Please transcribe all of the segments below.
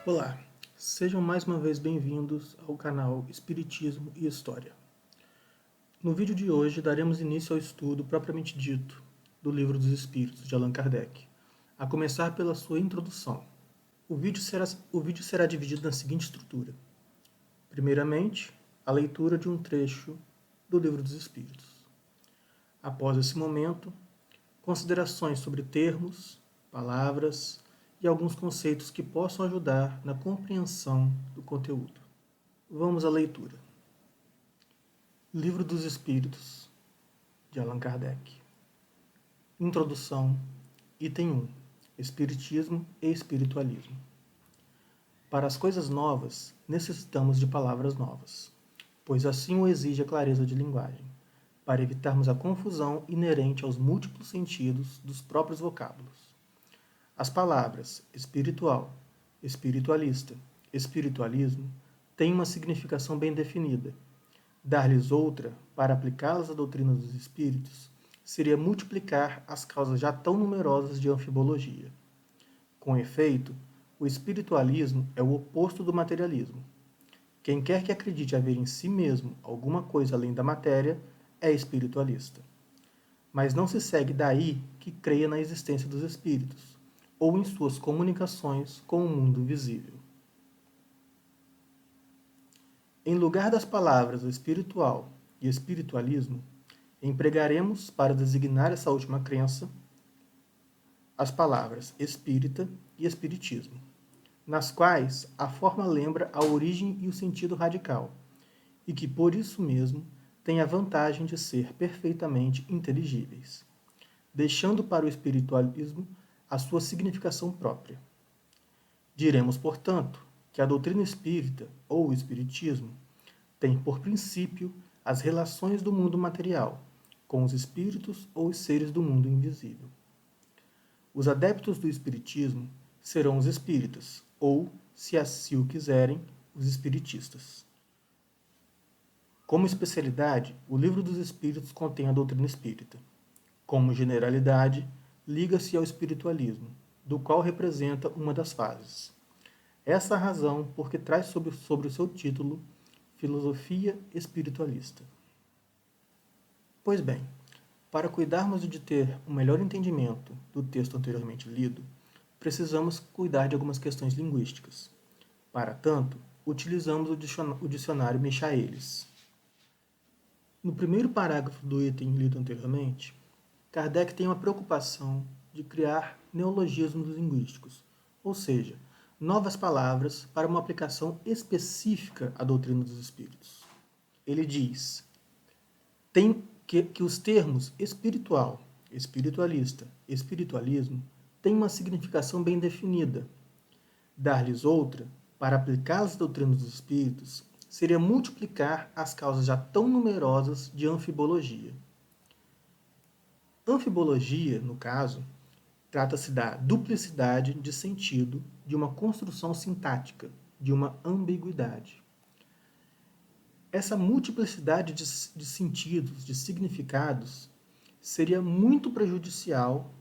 Olá, sejam mais uma vez bem-vindos ao canal Espiritismo e História. No vídeo de hoje daremos início ao estudo propriamente dito do Livro dos Espíritos de Allan Kardec, a começar pela sua introdução. O vídeo será dividido na seguinte estrutura. Primeiramente, a leitura de um trecho do Livro dos Espíritos. Após esse momento, considerações sobre termos, palavras e alguns conceitos que possam ajudar na compreensão do conteúdo. Vamos à leitura. Livro dos Espíritos, de Allan Kardec. Introdução, item 1. Espiritismo e Espiritualismo. Para as coisas novas, necessitamos de palavras novas, pois assim o exige a clareza de linguagem, para evitarmos a confusão inerente aos múltiplos sentidos dos próprios vocábulos. As palavras espiritual, espiritualista, espiritualismo têm uma significação bem definida. Dar-lhes outra, para aplicá-las à doutrina dos espíritos, seria multiplicar as causas já tão numerosas de anfibologia. Com efeito, o espiritualismo é o oposto do materialismo. Quem quer que acredite haver em si mesmo alguma coisa além da matéria é espiritualista. Mas não se segue daí que creia na existência dos espíritos, ou em suas comunicações com o mundo visível. Em lugar das palavras espiritual e espiritualismo, empregaremos, para designar essa última crença, as palavras espírita e espiritismo, nas quais a forma lembra a origem e o sentido radical, e que por isso mesmo têm a vantagem de ser perfeitamente inteligíveis, deixando para o espiritualismo a sua significação própria. Diremos, portanto, que a doutrina espírita, ou o espiritismo, tem por princípio as relações do mundo material, com os espíritos ou os seres do mundo invisível. Os adeptos do espiritismo serão os espíritas, ou, se assim o quiserem, os espiritistas. Como especialidade, o Livro dos Espíritos contém a doutrina espírita. Como generalidade, liga-se ao espiritualismo, do qual representa uma das fases. Essa é a razão por que traz sobre o seu título Filosofia Espiritualista. Pois bem, para cuidarmos de ter um melhor entendimento do texto anteriormente lido, precisamos cuidar de algumas questões linguísticas. Para tanto, utilizamos o dicionário Michaelis. No primeiro parágrafo do item lido anteriormente, Kardec tem uma preocupação de criar neologismos linguísticos, ou seja, novas palavras para uma aplicação específica à doutrina dos espíritos. Ele diz que os termos espiritual, espiritualista, espiritualismo têm uma significação bem definida. Dar-lhes outra, para aplicá-las à doutrina dos espíritos, seria multiplicar as causas já tão numerosas de anfibologia. Anfibologia, no caso, trata-se da duplicidade de sentido de uma construção sintática, de uma ambiguidade. Essa multiplicidade de sentidos, de significados, seria muito prejudicial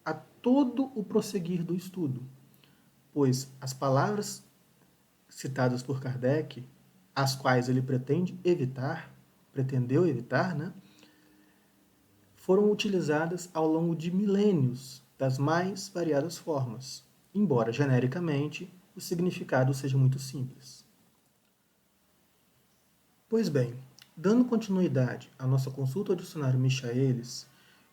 a todo o prosseguir do estudo, pois as palavras citadas por Kardec, as quais ele pretendeu evitar, foram utilizadas ao longo de milênios das mais variadas formas, embora genericamente o significado seja muito simples. Pois bem, dando continuidade à nossa consulta ao dicionário Michaelis,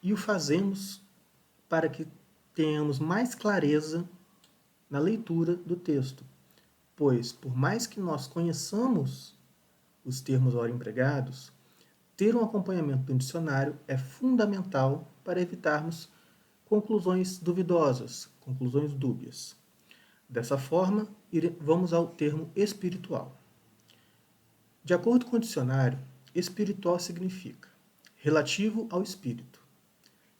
e o fazemos para que tenhamos mais clareza na leitura do texto, pois, por mais que nós conheçamos os termos ora empregados, ter um acompanhamento do dicionário é fundamental para evitarmos conclusões duvidosas, conclusões dúbias. Dessa forma, vamos ao termo espiritual. De acordo com o dicionário, espiritual significa relativo ao espírito,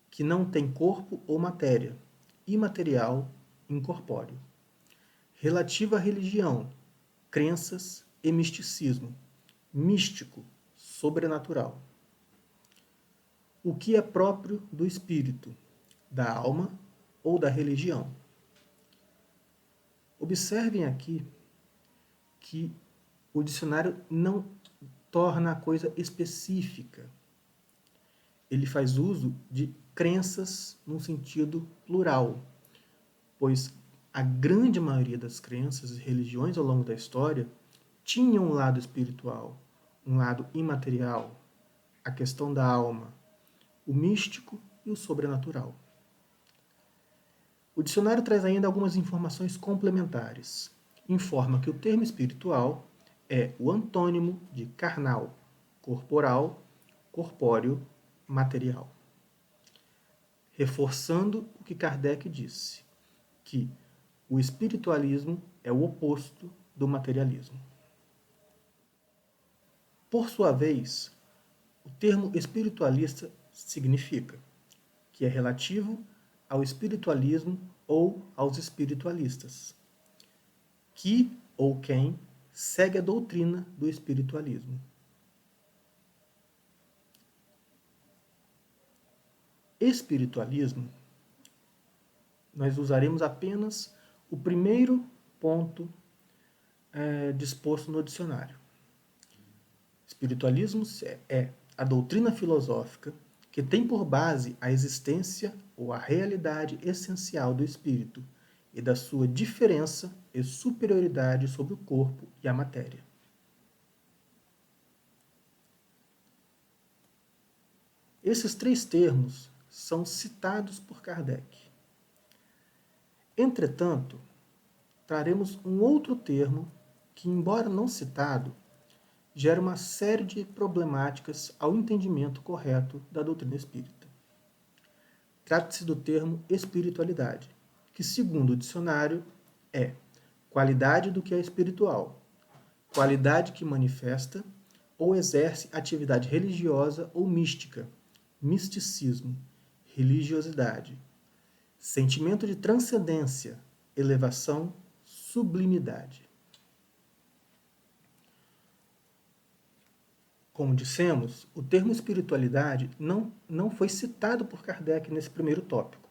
que não tem corpo ou matéria, imaterial, incorpóreo. Relativo à religião, crenças e misticismo, místico, sobrenatural. O que é próprio do espírito, da alma ou da religião. Observem aqui que o dicionário não torna a coisa específica. Ele faz uso de crenças num sentido plural, pois a grande maioria das crenças e religiões ao longo da história tinham um lado espiritual, um lado imaterial, a questão da alma, o místico e o sobrenatural. O dicionário traz ainda algumas informações complementares. Informa que o termo espiritual é o antônimo de carnal, corporal, corpóreo, material. Reforçando o que Kardec disse, que o espiritualismo é o oposto do materialismo. Por sua vez, o termo espiritualista significa que é relativo ao espiritualismo ou aos espiritualistas, que ou quem segue a doutrina do espiritualismo. Espiritualismo, nós usaremos apenas o primeiro ponto disposto no dicionário. Espiritualismo é a doutrina filosófica que tem por base a existência ou a realidade essencial do espírito e da sua diferença e superioridade sobre o corpo e a matéria. Esses três termos são citados por Kardec. Entretanto, traremos um outro termo que, embora não citado, gera uma série de problemáticas ao entendimento correto da doutrina espírita. Trata-se do termo espiritualidade, que, segundo o dicionário, é qualidade do que é espiritual, qualidade que manifesta ou exerce atividade religiosa ou mística, misticismo, religiosidade, sentimento de transcendência, elevação, sublimidade. Como dissemos, o termo espiritualidade não foi citado por Kardec nesse primeiro tópico,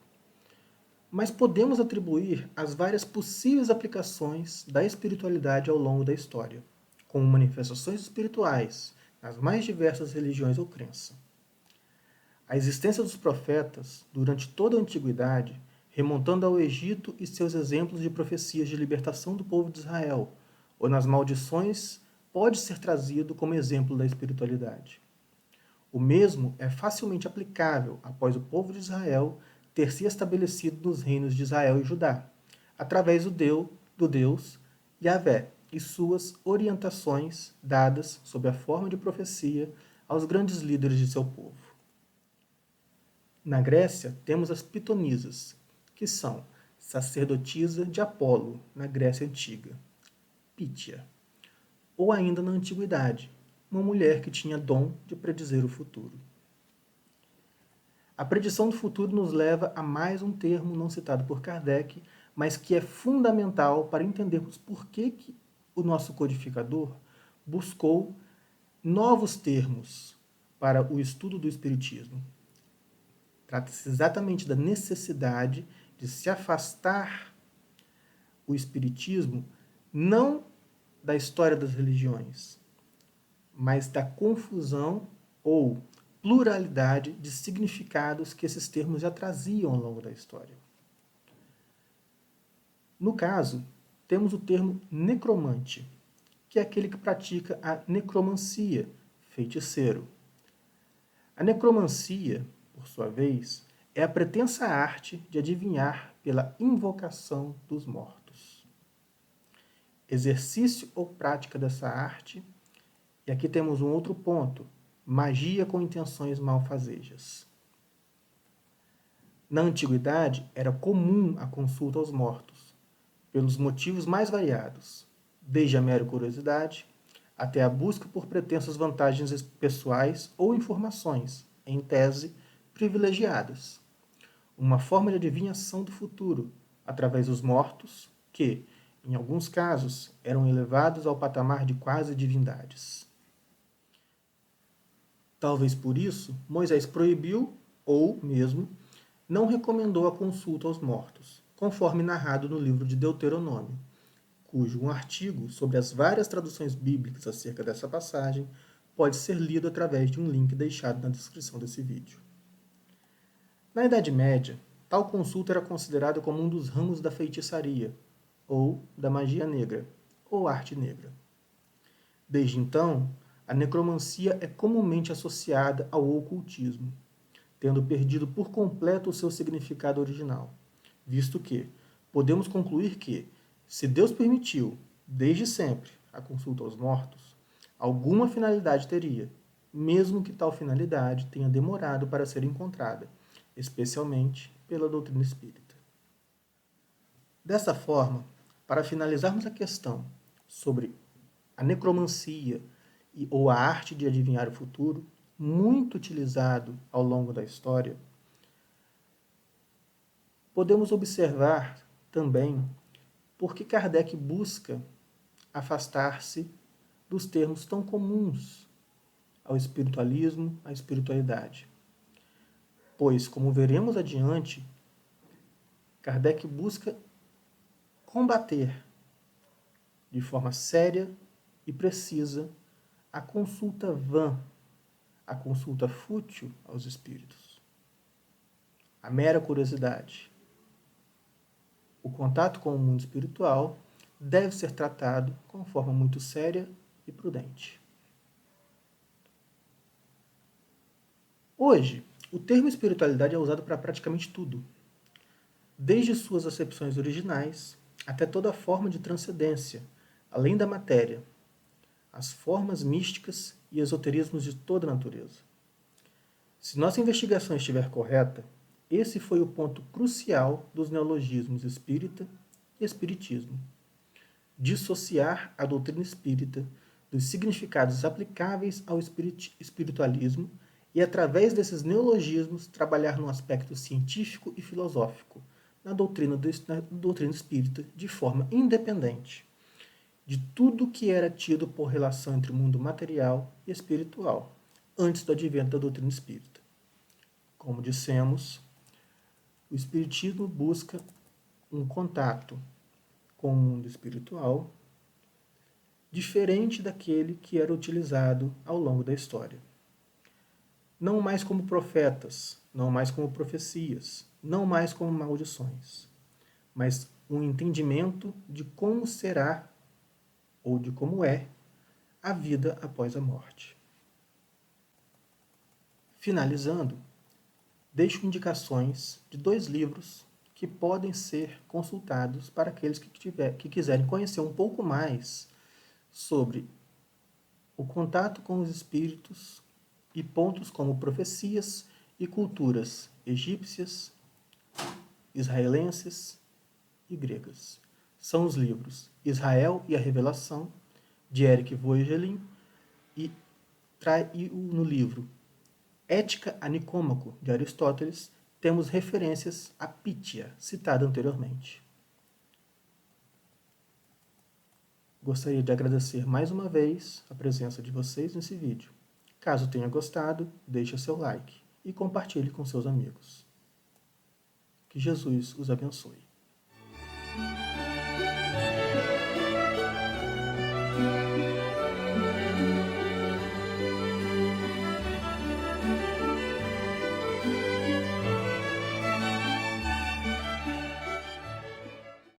mas podemos atribuir as várias possíveis aplicações da espiritualidade ao longo da história, como manifestações espirituais nas mais diversas religiões ou crenças. A existência dos profetas, durante toda a antiguidade, remontando ao Egito e seus exemplos de profecias de libertação do povo de Israel, ou nas maldições, pode ser trazido como exemplo da espiritualidade. O mesmo é facilmente aplicável após o povo de Israel ter se estabelecido nos reinos de Israel e Judá, através do Deus Yahvé e suas orientações dadas sob a forma de profecia aos grandes líderes de seu povo. Na Grécia, temos as pitonisas, que são sacerdotisa de Apolo, na Grécia Antiga, Pítia, ou ainda na Antiguidade, uma mulher que tinha dom de predizer o futuro. A predição do futuro nos leva a mais um termo não citado por Kardec, mas que é fundamental para entendermos por que o nosso codificador buscou novos termos para o estudo do Espiritismo. Trata-se exatamente da necessidade de se afastar o Espiritismo não da história das religiões, mas da confusão ou pluralidade de significados que esses termos já traziam ao longo da história. No caso, temos o termo necromante, que é aquele que pratica a necromancia, feiticeiro. A necromancia, por sua vez, é a pretensa arte de adivinhar pela invocação dos mortos. Exercício ou prática dessa arte, e aqui temos um outro ponto, magia com intenções malfazejas. Na antiguidade, era comum a consulta aos mortos, pelos motivos mais variados, desde a mera curiosidade até a busca por pretensas vantagens pessoais ou informações, em tese, privilegiadas. Uma forma de adivinhação do futuro, através dos mortos, que, em alguns casos, eram elevados ao patamar de quase divindades. Talvez por isso, Moisés proibiu, ou mesmo, não recomendou a consulta aos mortos, conforme narrado no livro de Deuteronômio, cujo um artigo sobre as várias traduções bíblicas acerca dessa passagem pode ser lido através de um link deixado na descrição desse vídeo. Na Idade Média, tal consulta era considerada como um dos ramos da feitiçaria, ou da magia negra, ou arte negra. Desde então, a necromancia é comumente associada ao ocultismo, tendo perdido por completo o seu significado original, visto que podemos concluir que, se Deus permitiu, desde sempre, a consulta aos mortos, alguma finalidade teria, mesmo que tal finalidade tenha demorado para ser encontrada, especialmente pela doutrina espírita. Dessa forma, para finalizarmos a questão sobre a necromancia ou a arte de adivinhar o futuro, muito utilizado ao longo da história, podemos observar também por que Kardec busca afastar-se dos termos tão comuns ao espiritualismo, à espiritualidade. Pois, como veremos adiante, Kardec busca combater de forma séria e precisa a consulta vã, a consulta fútil aos espíritos, a mera curiosidade. O contato com o mundo espiritual deve ser tratado com forma muito séria e prudente. Hoje, o termo espiritualidade é usado para praticamente tudo, desde suas acepções originais até toda forma de transcendência, além da matéria, as formas místicas e esoterismos de toda a natureza. Se nossa investigação estiver correta, esse foi o ponto crucial dos neologismos espírita e espiritismo. Dissociar a doutrina espírita dos significados aplicáveis ao espiritualismo e, através desses neologismos, trabalhar no aspecto científico e filosófico, na doutrina espírita, de forma independente de tudo que era tido por relação entre o mundo material e espiritual, antes do advento da doutrina espírita. Como dissemos, o espiritismo busca um contato com o mundo espiritual diferente daquele que era utilizado ao longo da história. Não mais como profetas, não mais como profecias, não mais como maldições, mas um entendimento de como será ou de como é a vida após a morte. Finalizando, deixo indicações de 2 livros que podem ser consultados para aqueles que quiserem conhecer um pouco mais sobre o contato com os espíritos e pontos como profecias e culturas egípcias, israelenses e gregas. São os livros Israel e a Revelação, de Eric Voegelin, e no livro Ética a Nicômaco, de Aristóteles, temos referências a Pítia, citada anteriormente. Gostaria de agradecer mais uma vez a presença de vocês nesse vídeo. Caso tenha gostado, deixe seu like e compartilhe com seus amigos. Que Jesus os abençoe.